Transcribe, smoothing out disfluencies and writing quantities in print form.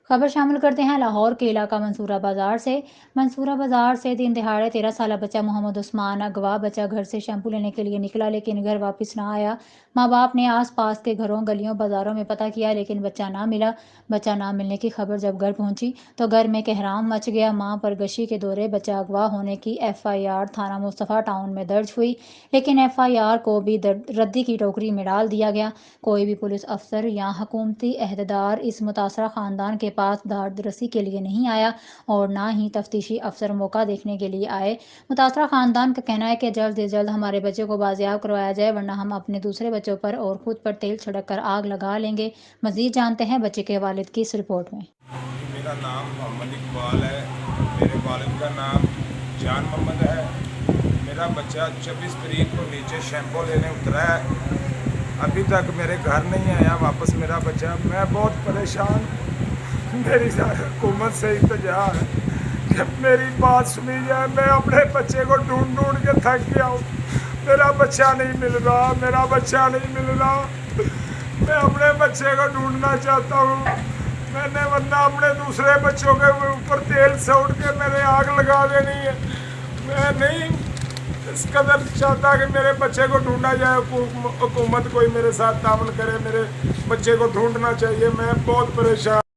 खबर शामिल करते हैं लाहौर के इलाका मंसूरा बाजार से। मंसूरा बाजार से दिन दिहाड़े 13 साल बच्चा मोहम्मद उस्मान अगवा। बच्चा घर से शैम्पू लेने के लिए निकला लेकिन घर वापस ना आया। माँ बाप ने आस पास के घरों गलियों बाजारों में पता किया लेकिन बच्चा ना मिला। बच्चा ना मिलने की खबर जब घर पहुंची तो घर में कहराम मच गया। माँ पर गशी के दौरे बच्चा अगवा होने की FIR थाना मुस्तफ़ा टाउन में दर्ज हुई, लेकिन FIR को भी रद्दी की टोकरी में डाल दिया गया। कोई भी पुलिस अफसर या हुकूमती अहदेदार इस मुतासरा ख़ानदान के पास दाद-रसी के लिए नहीं आया और ना ही तफ्तीशी अफसर मौका देखने के लिए आए। मुतासरा ख़ानदान का कहना है कि जल्द से जल्द हमारे बच्चे को बाजियाब करवाया जाए, वरना हम अपने दूसरे बच्चों पर और खुद पर तेल छिड़क कर आग लगा लेंगे। मज़ीद जानते हैं बच्चे के वालिद की इस रिपोर्ट में। मेरा नाम मोहम्मद इकबाल है। मेरे वालिद का नाम जान मोहम्मद है। मेरा बच्चा 24 तारीख को नीचे शैम्पू लेने उतरा है, अभी तक मेरे घर नहीं आया वापस मेरा बच्चा। मैं बहुत परेशान हूँ। मेरी हुकूमत से इल्तिजा है कि मेरी बात सुनी जाए। मैं अपने बच्चे को ढूंढ ढूंढ के थक गया हूँ। मेरा बच्चा नहीं मिल रहा, मेरा बच्चा नहीं मिल रहा। मैं अपने बच्चे को ढूंढना चाहता हूँ। मैंने वरना अपने दूसरे बच्चों के ऊपर तेल से उठ के मैंने आग लगा देनी है। मैं नहीं इस कदर चाहता कि मेरे बच्चे को ढूंढा जाए। हुकूमत कोई मेरे साथ तामन करे, मेरे बच्चे को ढूंढना चाहिए। मैं बहुत परेशान।